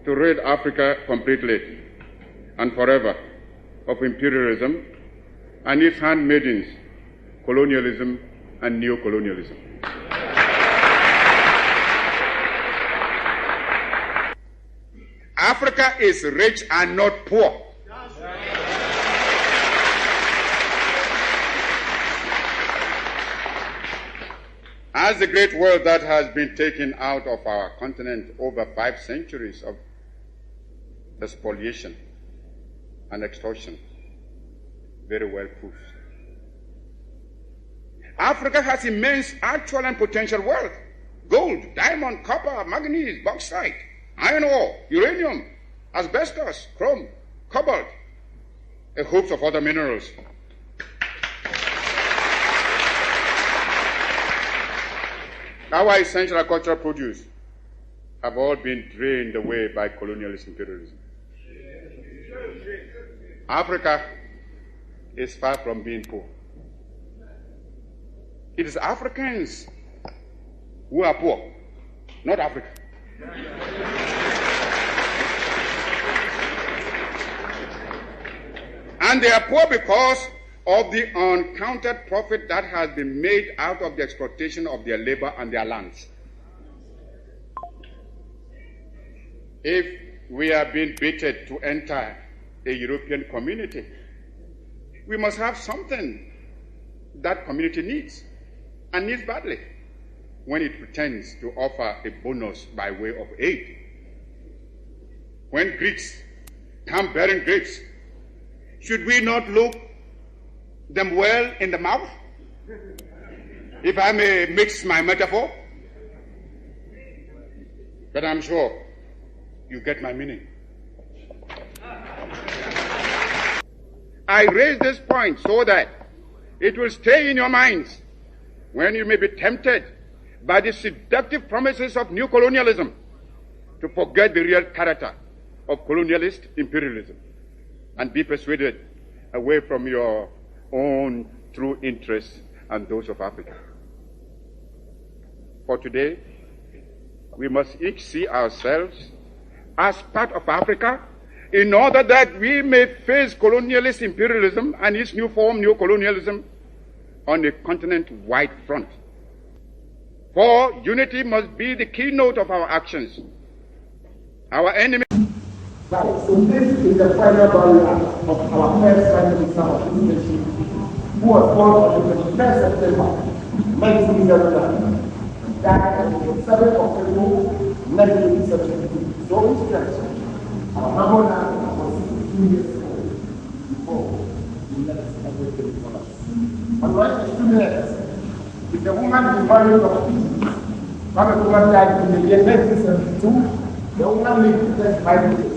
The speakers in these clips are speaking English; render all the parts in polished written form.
to rid Africa completely and forever of imperialism and its handmaidens, colonialism and neocolonialism. Africa is rich and not poor. As the great wealth that has been taken out of our continent over 5 centuries of spoliation and extortion very well proves. Africa has immense actual and potential wealth: gold, diamond, copper, manganese, bauxite, iron ore, uranium, asbestos, chrome, cobalt, a host of other minerals. Our essential agricultural produce have all been drained away by colonialist imperialism. Africa is far from being poor. It is Africans who are poor, not Africa. And they are poor because of the uncounted profit that has been made out of the exploitation of their labor and their lands. If we are being baited to enter a European community, we must have something that community needs, and needs badly, when it pretends to offer a bonus by way of aid. When Greeks come bearing grapes, should we not look them well in the mouth, if I may mix my metaphor? But I'm sure you get my meaning. I raise this point so that it will stay in your minds when you may be tempted by the seductive promises of new colonialism to forget the real character of colonialist imperialism and be persuaded away from your own true interests and those of Africa. For today, we must each see ourselves as part of Africa in order that we may face colonialist imperialism and its new form, neocolonialism, on a continent-wide front. For unity must be the keynote of our actions. Our enemy... Right, so this is the final barrier of our first Prime Minister of this nation, who was born on the 21st September 1979, died on the 7th of April 1972. So in stretch, our Mamona was 62 years old before he left everything for us. And right in 2 minutes, if the woman who married of peace, Kwame Nkrumah died in the year 1972, the woman lived 35 years.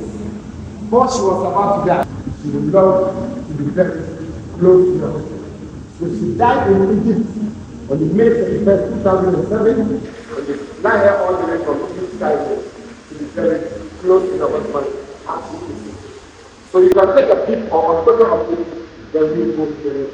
Before she was about to die, she would love to be very close to her. So she died in Egypt on the May 31st, 2007, and they fly her all the way from Egypt to be very close to her husband. Absolutely. So you can take a pic or a photo of it, then we will be there.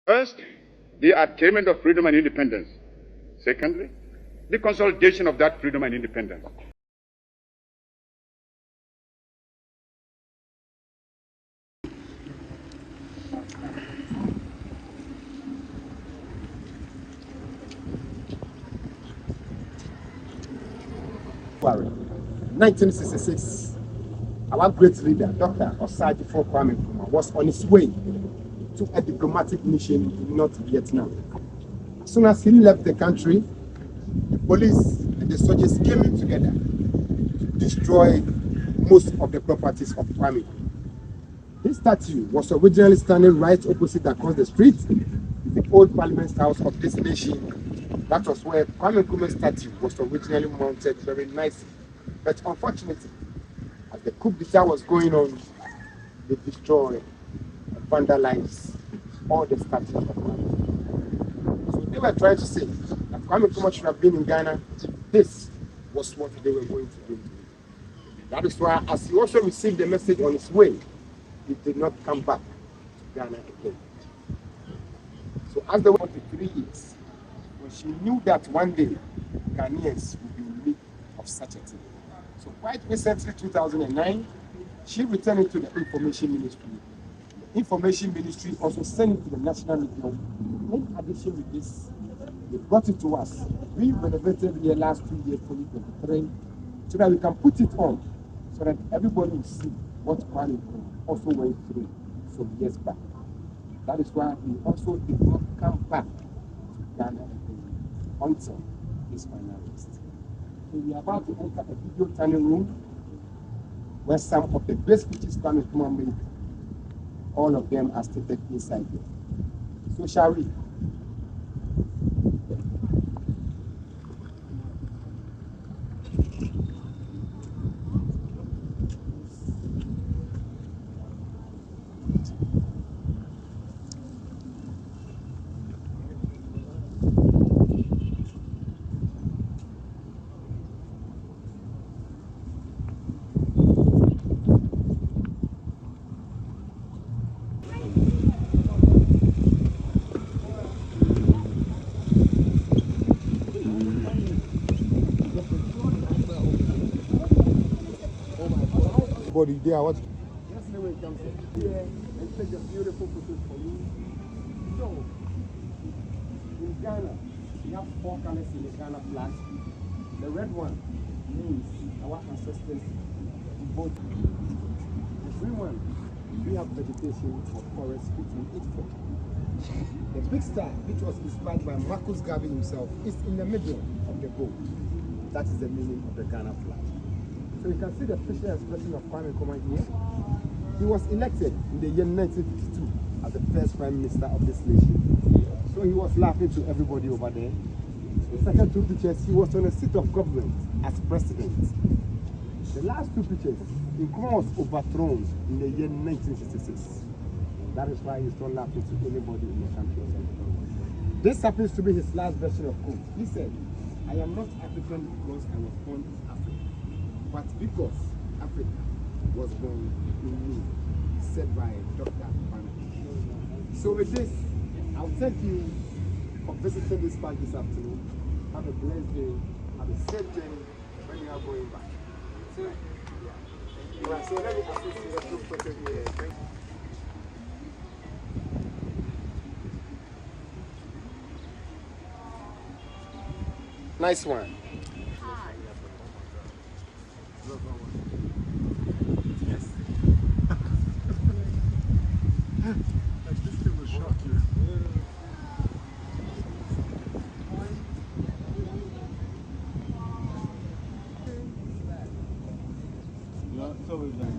First, the attainment of freedom and independence. Secondly, the consolidation of that freedom and independence. February 1966, our great leader, Dr. Osagyefo Kwame Nkrumah, was on his way to a diplomatic mission in North Vietnam. As soon as he left the country, the police and the soldiers came in together to destroy most of the properties of Kwame. This statue was originally standing right opposite across the street, the old Parliament House of this nation, That was where Kwame Nkrumah's statue was originally mounted very nicely. But unfortunately, as the coup d'etat was going on, they destroyed and vandalized all the statues of Kwame. So they were trying to say that Kwame Nkrumah should have been in Ghana. This was what they were going to do. That is why, as he also received the message on his way, he did not come back to Ghana again. So as they were 3 years, when she knew that one day Ghanaians would be in need of such a thing. So quite recently, 2009, she returned into the information ministry. The information ministry also sent it to the national media. In addition to this, they brought it to us. We renovated here last 2 years, 2023, so that we can put it on, so that everybody will see what Kwame also went through some years back. That is why he also did not come back to Ghana again until his final arrest. So we are about to enter a video turning room where some of the best speeches Kwame Nkrumah made, all of them are stated inside here. So shall we? Body there, what? Yes, no way comes here and take a beautiful photo for you. So, in Ghana, we have 4 colors in the Ghana flag. The red one means our ancestors vote. The green one, we have vegetation or forest which we eat from. The big star, which was inspired by Marcus Garvey himself, is in the middle of the boat. That is the meaning of the Ghana flag. So you can see the facial expression of Kwame Nkrumah here. He was elected in the year 1952 as the first prime minister of this nation. So he was laughing to everybody over there. The second 2 pictures, he was on a seat of government as president. The last 2 pictures, Nkrumah was overthrown in the year 1966. That is why he's not laughing to anybody in the country. This happens to be his last version of coup. He said, "I am not African because I was born in Africa, but because Africa was born in me," said by Dr. Pan-Africanism. So with this, I'll thank you for visiting this park this afternoon. Have a blessed day. Have a safe journey when you are going back. So, yeah. So let me assist you with this photo here. Thank you. Nice one. Yes. This thing will shock you. Yeah, so we've done.